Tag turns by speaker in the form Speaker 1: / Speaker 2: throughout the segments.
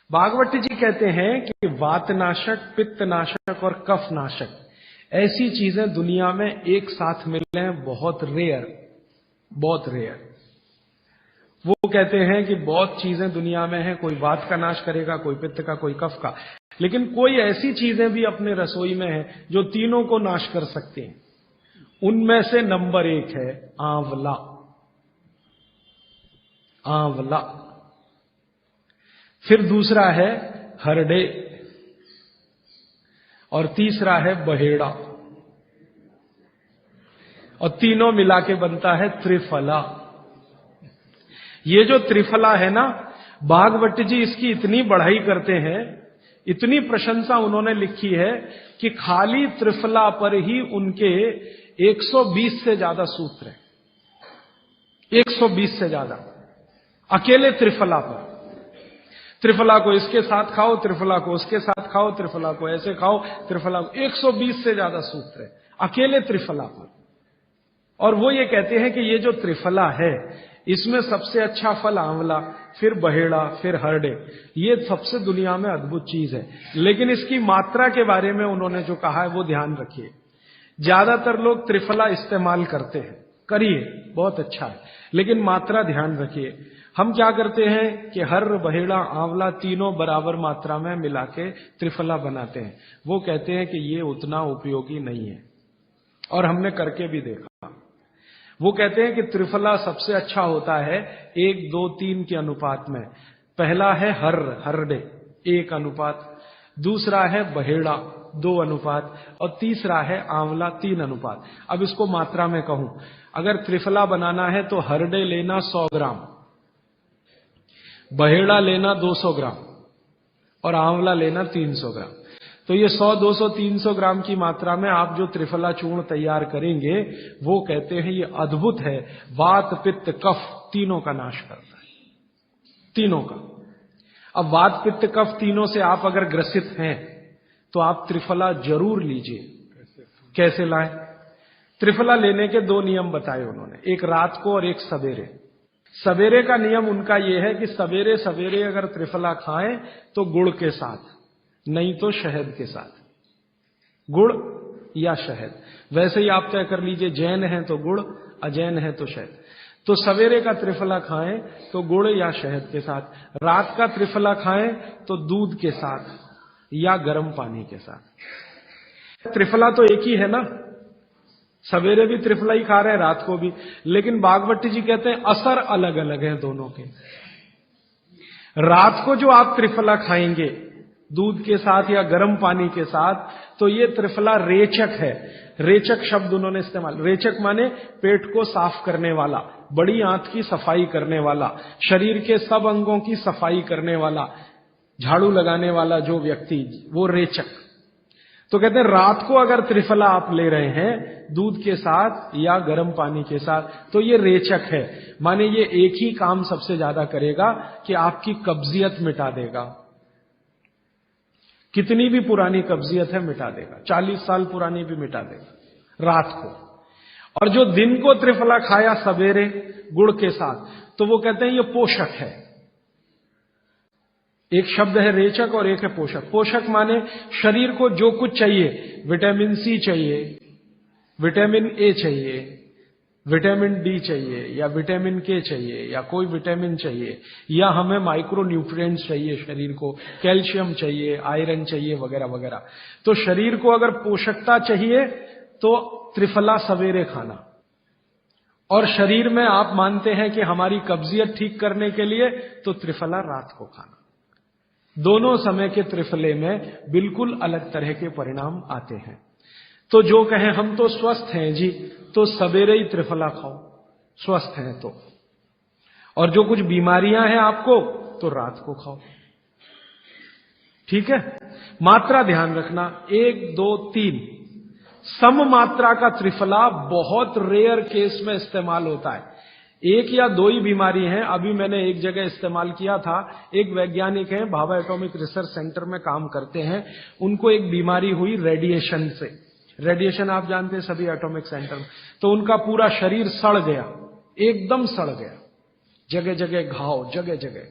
Speaker 1: भागवत जी कहते हैं कि वातनाशक, पित्तनाशक और कफनाशक ऐसी चीजें दुनिया में एक साथ मिले हैं, बहुत रेयर, बहुत रेयर। वो कहते हैं कि बहुत चीजें दुनिया में हैं, कोई वात का नाश करेगा, कोई पित्त का, कोई कफ का, लेकिन कोई ऐसी चीजें भी अपने रसोई में हैं जो तीनों को नाश कर सकती हैं। उनमें से नंबर 1 है आंवला। आंवला। फिर दूसरा है हरडे और तीसरा है बहेड़ा और तीनों मिला के बनता है त्रिफला। ये जो त्रिफला है ना, भागवत जी इसकी इतनी बढ़ाई करते हैं, इतनी प्रशंसा उन्होंने लिखी है कि खाली त्रिफला पर ही उनके 120 से ज्यादा सूत्र हैं। 120 से ज्यादा अकेले त्रिफला पर। त्रिफला को इसके साथ खाओ, त्रिफला को उसके साथ खाओ, त्रिफला को ऐसे खाओ, त्रिफला को 120 से ज्यादा सूत्र है अकेले त्रिफला पर। और वो ये कहते हैं कि ये जो त्रिफला है इसमें सबसे अच्छा फल आंवला, फिर बहेड़ा, फिर हरडे, ये सबसे दुनिया में अद्भुत चीज है। लेकिन इसकी मात्रा के बारे में उन्होंने जो कहा है वो ध्यान रखिए। ज्यादातर लोग त्रिफला इस्तेमाल करते हैं, करिए, बहुत अच्छा है, लेकिन मात्रा ध्यान रखिए। हम क्या करते हैं कि हर, बहेड़ा, आंवला तीनों बराबर मात्रा में मिला के त्रिफला बनाते हैं। वो कहते हैं कि ये उतना उपयोगी नहीं है, और हमने करके भी देखा। वो कहते हैं कि त्रिफला सबसे अच्छा होता है 1, 2, 3 के अनुपात में। पहला है हरडे 1 अनुपात, दूसरा है बहेड़ा 2 अनुपात और तीसरा है आंवला 3 अनुपात। अब इसको मात्रा में कहूं, अगर त्रिफला बनाना है तो हरडे लेना 100 ग्राम, बहेड़ा लेना 200 ग्राम और आंवला लेना 300 ग्राम। तो ये 100, 200, 300 ग्राम की मात्रा में आप जो त्रिफला चूर्ण तैयार करेंगे, वो कहते हैं ये अद्भुत है, वात, पित्त, कफ तीनों का नाश करता है, तीनों का। अब वात, पित्त, कफ तीनों से आप अगर ग्रसित हैं तो आप त्रिफला जरूर लीजिए। कैसे लाएं? त्रिफला लेने के 2 नियम बताए उन्होंने, एक रात को और एक सवेरे। सवेरे का नियम उनका यह है कि सवेरे सवेरे अगर त्रिफला खाएं तो गुड़ के साथ, नहीं तो शहद के साथ, गुड़ या शहद। वैसे ही आप तय कर लीजिए, जैन है तो गुड़, अजैन है तो शहद। तो सवेरे का त्रिफला खाएं तो गुड़ या शहद के साथ, रात का त्रिफला खाएं तो दूध के साथ या गर्म पानी के साथ। त्रिफला तो एक ही है ना, सवेरे भी त्रिफला ही खा रहे हैं, रात को भी, लेकिन भागवत जी कहते हैं असर अलग अलग है दोनों के। रात को जो आप त्रिफला खाएंगे दूध के साथ या गर्म पानी के साथ, तो ये त्रिफला रेचक है। रेचक शब्द उन्होंने इस्तेमाल, रेचक माने पेट को साफ करने वाला, बड़ी आंत की सफाई करने वाला, शरीर के सब अंगों की सफाई करने वाला, झाड़ू लगाने वाला जो व्यक्ति, वो रेचक। तो कहते हैं रात को अगर त्रिफला आप ले रहे हैं दूध के साथ या गर्म पानी के साथ, तो ये रेचक है, माने ये एक ही काम सबसे ज्यादा करेगा कि आपकी कब्जियत मिटा देगा। कितनी भी पुरानी कब्जियत है मिटा देगा, 40 साल पुरानी भी मिटा देगा रात को। और जो दिन को त्रिफला खाया सवेरे गुड़ के साथ, तो वो कहते हैं ये पोषक है। एक शब्द है रेचक और एक है पोषक। पोषक माने शरीर को जो कुछ चाहिए, विटामिन सी चाहिए, विटामिन ए चाहिए, विटामिन डी चाहिए, या विटामिन के चाहिए, या कोई विटामिन चाहिए, या हमें माइक्रो न्यूट्रिएंट्स चाहिए शरीर को, कैल्शियम चाहिए, आयरन चाहिए, वगैरह वगैरह। तो शरीर को अगर पोषकता चाहिए तो त्रिफला सवेरे खाना, और शरीर में आप मानते हैं कि हमारी कब्जियत ठीक करने के लिए तो त्रिफला रात को खाना। दोनों समय के त्रिफले में बिल्कुल अलग तरह के परिणाम आते हैं। तो जो कहें हम तो स्वस्थ हैं जी, तो सवेरे ही त्रिफला खाओ, स्वस्थ हैं तो। और जो कुछ बीमारियां हैं आपको, तो रात को खाओ, ठीक है। मात्रा ध्यान रखना, 1, 2, 3 सम मात्रा का त्रिफला बहुत रेयर केस में इस्तेमाल होता है। 1 या 2 ही बीमारी हैं। अभी मैंने एक जगह इस्तेमाल किया था, एक वैज्ञानिक हैं, भाभा एटॉमिक रिसर्च सेंटर में काम करते हैं, उनको एक बीमारी हुई रेडिएशन से। रेडिएशन आप जानते हैं सभी एटॉमिक सेंटर में। तो उनका पूरा शरीर सड़ गया, एकदम सड़ गया, जगह जगह घाव, जगह जगह।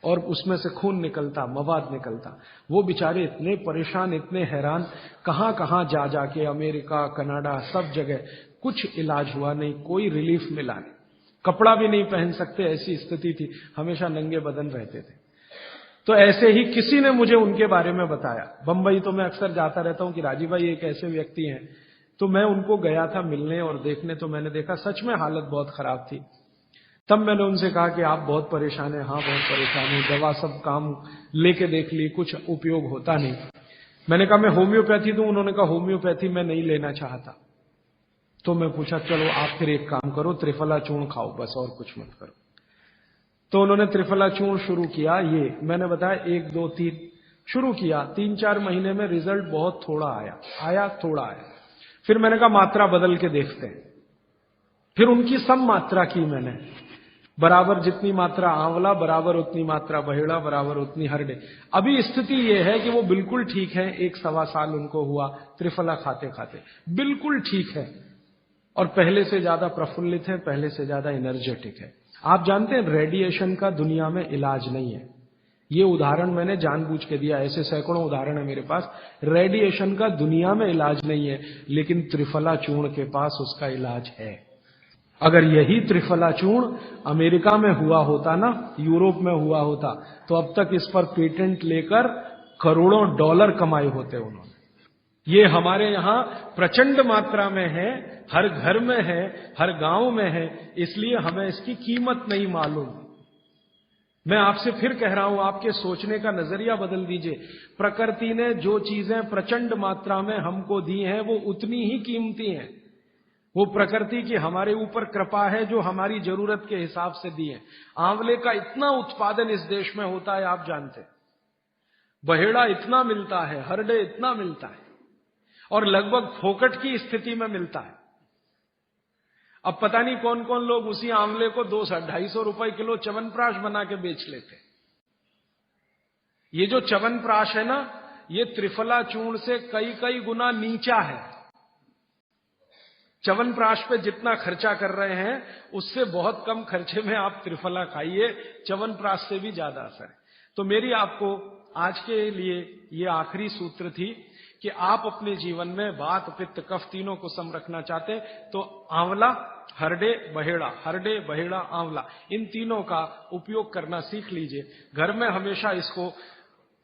Speaker 1: और उसमें से खून निकलता, मवाद निकलता। वो बेचारे इतने परेशान, इतने हैरान, कहां कहां जा जाके, अमेरिका, कनाडा, सब जगह कुछ इलाज हुआ नहीं, कोई रिलीफ मिला नहीं। कपड़ा भी नहीं पहन सकते, ऐसी स्थिति थी, हमेशा नंगे बदन रहते थे। तो ऐसे ही किसी ने मुझे उनके बारे में बताया। बंबई तो मैं अक्सर जाता रहता हूं कि राजीव भाई एक ऐसे व्यक्ति हैं। तो मैं उनको गया था मिलने और देखने, तो मैंने देखा सच में हालत बहुत खराब थी। तब मैंने उनसे कहा कि आप बहुत परेशान हैं। हाँ बहुत परेशान हूं, दवा सब काम लेके देख ली, कुछ उपयोग होता नहीं। मैंने कहा मैं होम्योपैथी दूं? उन्होंने कहा होम्योपैथी मैं नहीं लेना चाहता। तो मैं पूछा चलो आप फिर एक काम करो, त्रिफला चूर्ण खाओ बस, और कुछ मत करो। तो उन्होंने त्रिफला चूर्ण शुरू किया। ये मैंने बताया 1 2 3 शुरू किया। 3-4 महीने में रिजल्ट बहुत थोड़ा आया थोड़ा आया। फिर मैंने कहा मात्रा बदल के देखते हैं। फिर उनकी सम मात्रा की मैंने, बराबर जितनी मात्रा आंवला, बराबर उतनी मात्रा बहेड़ा, बराबर उतनी हरडे। अभी स्थिति यह है कि वो बिल्कुल ठीक है। 1-1.25 साल उनको हुआ त्रिफला खाते खाते, बिल्कुल ठीक है, और पहले से ज्यादा प्रफुल्लित है, पहले से ज्यादा एनर्जेटिक है। आप जानते हैं रेडिएशन का दुनिया में इलाज नहीं है। ये उदाहरण मैंने जानबूझ के दिया, ऐसे सैकड़ों उदाहरण है मेरे पास। रेडिएशन का दुनिया में इलाज नहीं है, लेकिन त्रिफला चूर्ण के पास उसका इलाज है। अगर यही त्रिफला चूर्ण अमेरिका में हुआ होता ना, यूरोप में हुआ होता, तो अब तक इस पर पेटेंट लेकर करोड़ों डॉलर कमाए होते उन्होंने। ये हमारे यहां प्रचंड मात्रा में है, हर घर में है, हर गांव में है, इसलिए हमें इसकी कीमत नहीं मालूम। मैं आपसे फिर कह रहा हूं, आपके सोचने का नजरिया बदल दीजिए। प्रकृति ने जो चीजें प्रचंड मात्रा में हमको दी हैं, वो उतनी ही कीमती हैं। वो प्रकृति की हमारे ऊपर कृपा है, जो हमारी जरूरत के हिसाब से दी है। आंवले का इतना उत्पादन इस देश में होता है, आप जानते हैं। बहेड़ा इतना मिलता है, हरडे इतना मिलता है, और लगभग फोकट की स्थिति में मिलता है। अब पता नहीं कौन कौन लोग उसी आंवले को 200-250 रुपए किलो च्यवनप्राश बना के बेच लेते। ये जो च्यवनप्राश है ना, ये त्रिफला चूर्ण से कई कई गुना नीचा है। च्यवनप्राश पे जितना खर्चा कर रहे हैं, उससे बहुत कम खर्चे में आप त्रिफला खाइए, च्यवनप्राश से भी ज्यादा असर है। तो मेरी आपको आज के लिए ये आखिरी सूत्र थी कि आप अपने जीवन में वात, पित्त, कफ तीनों को सम रखना चाहते हैं तो आंवला, हरडे, बहेड़ा, हरडे, बहेड़ा, आंवला, इन तीनों का उपयोग करना सीख लीजिए। घर में हमेशा इसको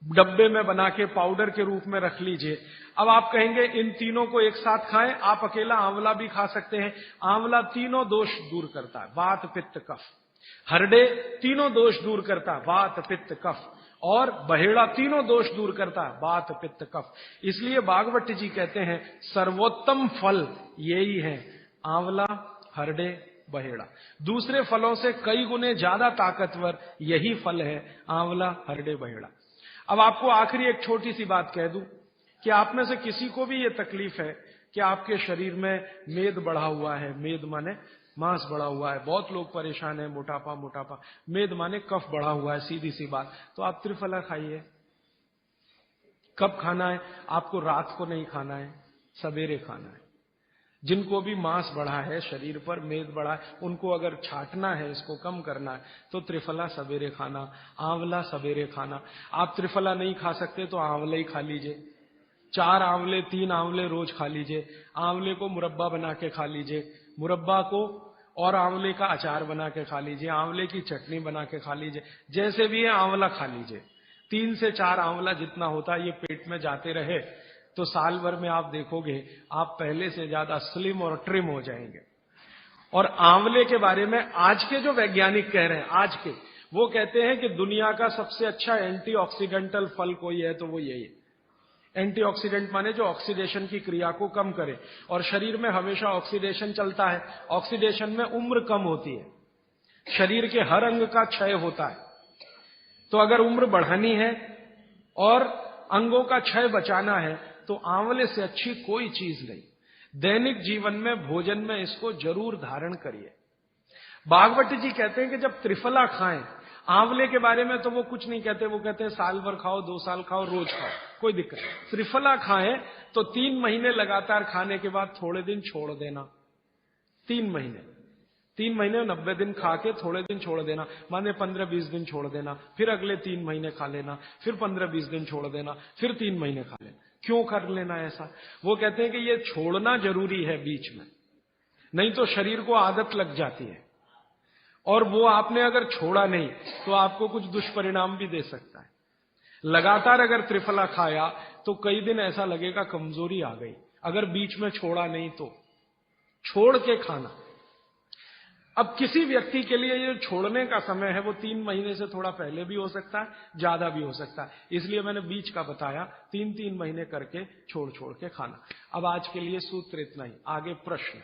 Speaker 1: डब्बे में बना के पाउडर के रूप में रख लीजिए। अब आप कहेंगे इन तीनों को एक साथ खाएं, आप अकेला आंवला भी खा सकते हैं। आंवला तीनों दोष दूर करता है, वात, पित्त, कफ। हरडे तीनों दोष दूर करता है, वात, पित्त, कफ। और बहेड़ा तीनों दोष दूर करता है, वात, पित्त, कफ। इसलिए भागवत जी कहते हैं सर्वोत्तम फल यही है, आंवला, हरडे, बहेड़ा। दूसरे फलों से कई गुने ज्यादा ताकतवर यही फल है, आंवला, हरडे, बहेड़ा। अब आपको आखिरी एक छोटी सी बात कह दूं कि आप में से किसी को भी ये तकलीफ है कि आपके शरीर में मेद बढ़ा हुआ है, मेद माने मांस बढ़ा हुआ है, बहुत लोग परेशान है, मोटापा मोटापा, मेद माने कफ बढ़ा हुआ है, सीधी सी बात। तो आप त्रिफला खाइए। कब खाना है? आपको रात को नहीं खाना है, सवेरे खाना है। जिनको भी मांस बढ़ा है शरीर पर, मेद बढ़ा है, उनको अगर छाटना है, इसको कम करना है, तो त्रिफला सवेरे खाना, आंवला सवेरे खाना। आप त्रिफला नहीं खा सकते तो आंवला ही खा लीजिए। 4 आंवले, 3 आंवले रोज खा लीजिए। आंवले को मुरब्बा बना के खा लीजिए, मुरब्बा को और आंवले का अचार बना के खा लीजिए, आंवले की चटनी बना के खा लीजिए, जैसे भी है आंवला खा लीजिए। 3 से 4 आंवला जितना होता है, ये पेट में जाते रहे तो साल भर में आप देखोगे आप पहले से ज्यादा स्लिम और ट्रिम हो जाएंगे। और आंवले के बारे में आज के जो वैज्ञानिक कह रहे हैं, आज के, वो कहते हैं कि दुनिया का सबसे अच्छा एंटीऑक्सीडेंटल फल कोई है तो वो यही है। एंटीऑक्सीडेंट माने जो ऑक्सीडेशन की क्रिया को कम करे, और शरीर में हमेशा ऑक्सीडेशन चलता है। ऑक्सीडेशन में उम्र कम होती है, शरीर के हर अंग का क्षय होता है। तो अगर उम्र बढ़ानी है और अंगों का क्षय बचाना है तो आंवले से अच्छी कोई चीज नहीं। दैनिक जीवन में, भोजन में इसको जरूर धारण करिए। भागवत जी कहते हैं कि जब त्रिफला खाएं, आंवले के बारे में तो वो कुछ नहीं कहते, वो कहते हैं साल भर खाओ, 2 साल खाओ, रोज खाओ, कोई दिक्कत नहीं। त्रिफला खाएं तो 3 महीने लगातार खाने के बाद थोड़े दिन छोड़ देना, 3 महीने। 3 महीने 90 दिन खा के थोड़े दिन छोड़ देना, माने 15-20 दिन छोड़ देना, फिर अगले 3 महीने खा लेना, फिर 15-20 दिन छोड़ देना, फिर 3 महीने खा लेना। क्यों कर लेना ऐसा? वो कहते हैं कि ये छोड़ना जरूरी है बीच में, नहीं तो शरीर को आदत लग जाती है, और वो आपने अगर छोड़ा नहीं तो आपको कुछ दुष्परिणाम भी दे सकता है। लगातार अगर त्रिफला खाया तो कई दिन ऐसा लगेगा कमजोरी आ गई, अगर बीच में छोड़ा नहीं तो। छोड़ के खाना। अब किसी व्यक्ति के लिए ये छोड़ने का समय है वो 3 महीने से थोड़ा पहले भी हो सकता है, ज्यादा भी हो सकता है, इसलिए मैंने बीच का बताया। 3-3 महीने करके छोड़ छोड़ के खाना। अब आज के लिए सूत्र इतना ही, आगे प्रश्न।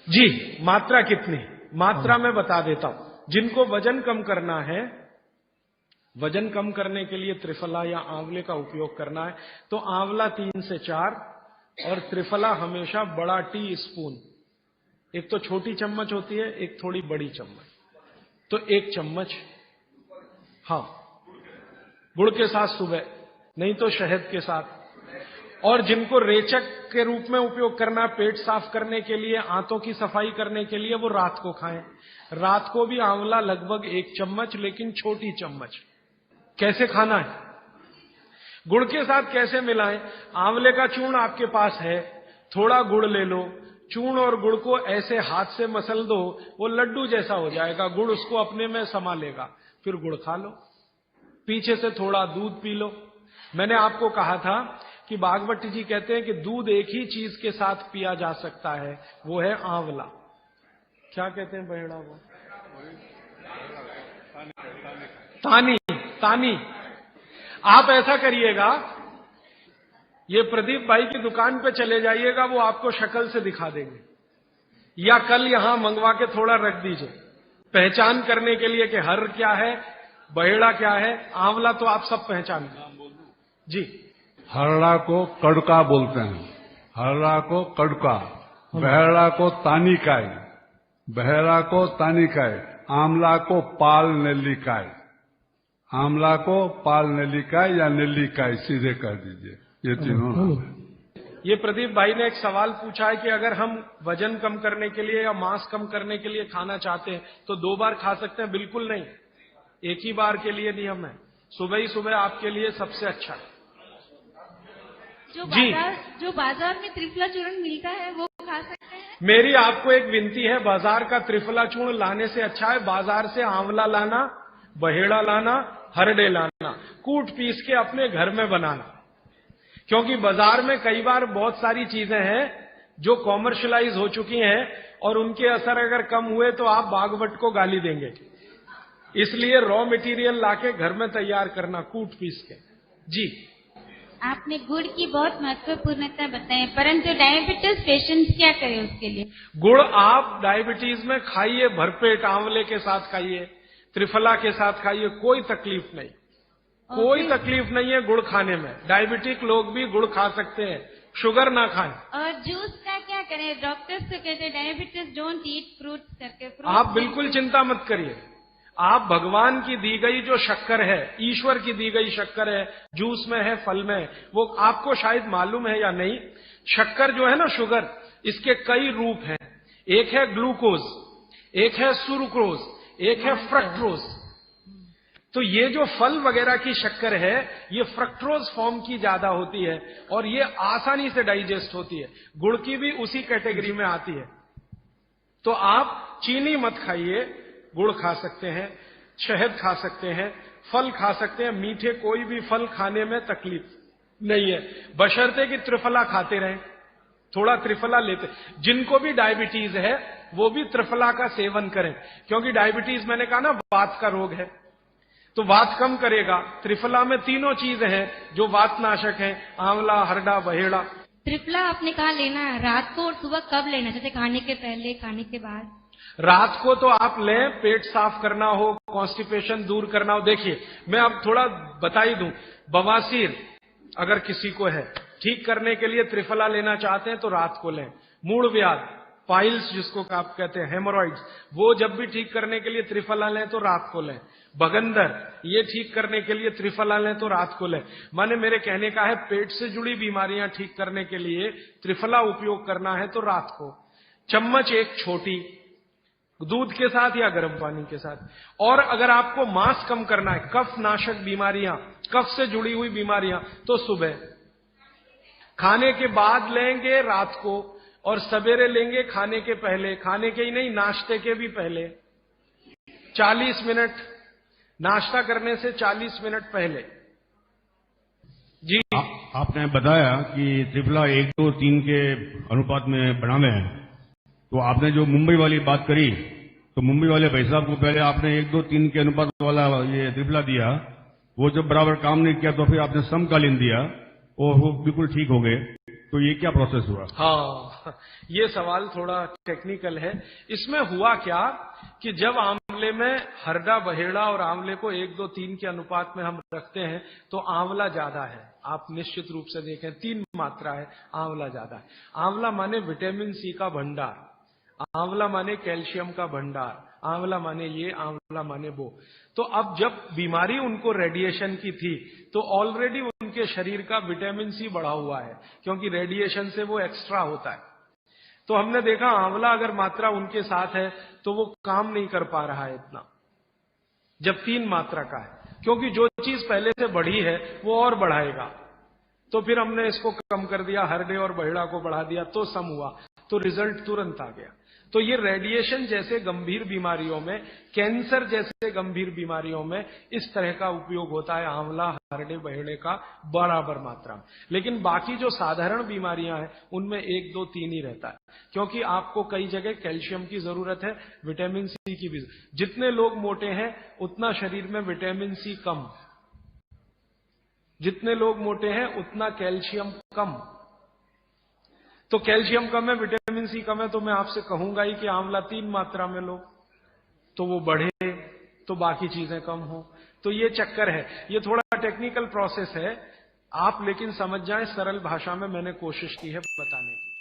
Speaker 1: जी, मात्रा कितनी? मात्रा में बता देता हूं। जिनको वजन कम करना है, वजन कम करने के लिए त्रिफला या आंवले का उपयोग करना है तो आंवला 3 से 4 और त्रिफला हमेशा बड़ा टी स्पून, एक तो छोटी चम्मच होती है, एक थोड़ी बड़ी चम्मच, तो 1 चम्मच। हाँ, गुड़ के साथ सुबह, नहीं तो शहद के साथ। और जिनको रेचक के रूप में उपयोग करना, पेट साफ करने के लिए, आंतों की सफाई करने के लिए, वो रात को खाएं। रात को भी आंवला लगभग 1 चम्मच, लेकिन छोटी चम्मच। कैसे खाना है? गुड़ के साथ कैसे मिलाएं? आंवले का चूर्ण आपके पास है, थोड़ा गुड़ ले लो, चूर्ण और गुड़ को ऐसे हाथ से मसल दो, वो लड्डू जैसा हो जाएगा, गुड़ उसको अपने में समा लेगा, फिर गुड़ खा लो। पीछे से थोड़ा दूध पी लो। मैंने आपको कहा था कि भागवत जी कहते हैं कि दूध एक ही चीज के साथ पिया जा सकता है, वो है आंवला। क्या कहते हैं बहेड़ा वो? तानी। तानी। आप ऐसा करिएगा, ये प्रदीप भाई की दुकान पे चले जाइएगा, वो आपको शक्ल से दिखा देंगे, या कल यहां मंगवा के थोड़ा रख दीजिए पहचान करने के लिए कि हर क्या है, बहेड़ा क्या है, आंवला तो आप सब पहचान जी।
Speaker 2: हरड़ा को कड़का बोलते हैं, हरड़ा को कड़का, बहेड़ा को तानिकाय, बहेड़ा को तानिकाय, आंवला को पाल नेल्लिकाय, आंवला को पाल नेल्लिकाय या नेल्लिकाय सीधे कर दीजिए, ये तीनों।
Speaker 1: ये प्रदीप भाई ने एक सवाल पूछा है कि अगर हम वजन कम करने के लिए या मांस कम करने के लिए खाना चाहते हैं तो 2 बार खा सकते हैं? बिल्कुल नहीं, एक ही बार के लिए नियम है। सुबह ही सुबह आपके लिए सबसे अच्छा है।
Speaker 3: जो बाजार में त्रिफला चूर्ण मिलता है वो खा सकते हैं?
Speaker 1: मेरी आपको एक विनती है, बाजार का त्रिफला चूर्ण लाने से अच्छा है बाजार से आंवला लाना, बहेड़ा लाना, हरड़े लाना, कूट पीस के अपने घर में बनाना। क्योंकि बाजार में कई बार बहुत सारी चीजें हैं जो कॉमर्शलाइज हो चुकी हैं और उनके असर अगर कम हुए तो आप भागवत को गाली देंगे। इसलिए रॉ मटेरियल लाके घर में तैयार करना, कूट पीस के। जी,
Speaker 3: आपने गुड़ की बहुत महत्वपूर्णता बताई, परंतु डायबिटीज पेशेंट्स क्या करें उसके लिए?
Speaker 1: गुड़ आप डायबिटीज में खाइए, भरपेट आंवले के साथ खाइए, त्रिफला के साथ खाइए, कोई तकलीफ नहीं, कोई तकलीफ नहीं है गुड़ खाने में। डायबिटिक लोग भी गुड़ खा सकते हैं, शुगर ना खाएं।
Speaker 3: और जूस का क्या करें? डॉक्टर्स तो कहते हैं डायबिटीज डोंट ईट फ्रूट्स करके।
Speaker 1: आप बिल्कुल चिंता मत करिए, आप भगवान की दी गई जो शक्कर है, ईश्वर की दी गई शक्कर है, जूस में है, फल में है, वो आपको शायद मालूम है या नहीं। शक्कर जो है ना, शुगर, इसके कई रूप हैं। एक है ग्लूकोज, एक है सुक्रोज, एक है फ्रक्टोज। तो ये जो फल वगैरह की शक्कर है, ये फ्रक्टोज फॉर्म की ज्यादा होती है और ये आसानी से डाइजेस्ट होती है। गुड़ की भी उसी कैटेगरी में आती है। तो आप चीनी मत खाइए, गुड़ खा सकते हैं, शहद खा सकते हैं, फल खा सकते हैं। मीठे कोई भी फल खाने में तकलीफ नहीं है, बशर्ते कि त्रिफला खाते रहें, थोड़ा त्रिफला लेते। जिनको भी डायबिटीज है वो भी त्रिफला का सेवन करें, क्योंकि डायबिटीज मैंने कहा ना वात का रोग है, तो वात कम करेगा। त्रिफला में तीनों चीजें हैं जो वातनाशक हैं, आंवला, हरड़ा, बहेड़ा।
Speaker 3: त्रिफला आपने कहा लेना है रात को और सुबह कब लेना? जैसे खाने के पहले, खाने के बाद?
Speaker 1: रात को तो आप लें, पेट साफ करना हो, कॉन्स्टिपेशन दूर करना हो। देखिए, मैं अब थोड़ा बता ही दूं, बवासीर अगर किसी को है, ठीक करने के लिए त्रिफला लेना चाहते हैं तो रात को लें। मूड व्याध, पाइल्स जिसको आप कहते हैं, हेमोरॉइड्स, वो जब भी ठीक करने के लिए त्रिफला लें तो रात को लें। बगंदर, ये ठीक करने के लिए त्रिफला लें तो रात को लें। माने मेरे कहने का है, पेट से जुड़ी बीमारियां ठीक करने के लिए त्रिफला उपयोग करना है तो रात को। चम्मच एक छोटी, दूध के साथ या गर्म पानी के साथ। और अगर आपको मांस कम करना है, कफ नाशक बीमारियां, कफ से जुड़ी हुई बीमारियां, तो सुबह खाने के बाद लेंगे, रात को, और सवेरे लेंगे खाने के पहले, खाने के ही नहीं नाश्ते के भी पहले 40 मिनट, नाश्ता करने से 40 मिनट पहले। जी
Speaker 4: आपने बताया कि त्रिफला 1, 2, 3 के अनुपात में बनाने हैं, तो आपने जो मुंबई वाली बात करी, तो मुंबई वाले भाई साहब को पहले आपने 1, 2, 3 के अनुपात वाला ये त्रिफला दिया, वो जब बराबर काम नहीं किया तो फिर आपने समकालीन दिया और वो बिल्कुल ठीक हो गए। तो ये क्या प्रोसेस हुआ?
Speaker 1: हाँ, ये सवाल थोड़ा टेक्निकल है। इसमें हुआ क्या कि जब आंवले में हरड़ा बहेड़ा और आंवले को 1, 2, 3 के अनुपात में हम रखते हैं तो आंवला ज्यादा है। आप निश्चित रूप से देखें 3 मात्रा है, आंवला ज्यादा है। आंवला माने विटामिन सी का भंडार, आंवला माने कैल्शियम का भंडार, आंवला माने ये, आंवला माने वो। तो अब जब बीमारी उनको रेडिएशन की थी तो ऑलरेडी उनके शरीर का विटामिन सी बढ़ा हुआ है, क्योंकि रेडिएशन से वो एक्स्ट्रा होता है। तो हमने देखा आंवला अगर मात्रा उनके साथ है तो वो काम नहीं कर पा रहा है इतना, जब 3 मात्रा का है, क्योंकि जो चीज पहले से बढ़ी है वो और बढ़ाएगा। तो फिर हमने इसको कम कर दिया, हरडे और बहेड़ा को बढ़ा दिया, तो सम हुआ, तो रिजल्ट तुरंत आ गया। तो ये रेडिएशन जैसे गंभीर बीमारियों में, कैंसर जैसे गंभीर बीमारियों में इस तरह का उपयोग होता है आंवला, हरडे बहेड़े का बराबर मात्रा में। लेकिन बाकी जो साधारण बीमारियां हैं उनमें 1, 2, 3 ही रहता है, क्योंकि आपको कई जगह कैल्शियम की जरूरत है, विटामिन सी की भी। जितने लोग मोटे हैं उतना शरीर में विटामिन सी कम, जितने लोग मोटे हैं उतना कैल्शियम कम। तो कैल्शियम कम है, विटामिन सी कम है, तो मैं आपसे कहूंगा ही कि आंवला 3 मात्रा में लो, तो वो बढ़े, तो बाकी चीजें कम हो। तो ये चक्कर है, ये थोड़ा टेक्निकल प्रोसेस है। आप लेकिन समझ जाएं, सरल भाषा में मैंने कोशिश की है बताने की।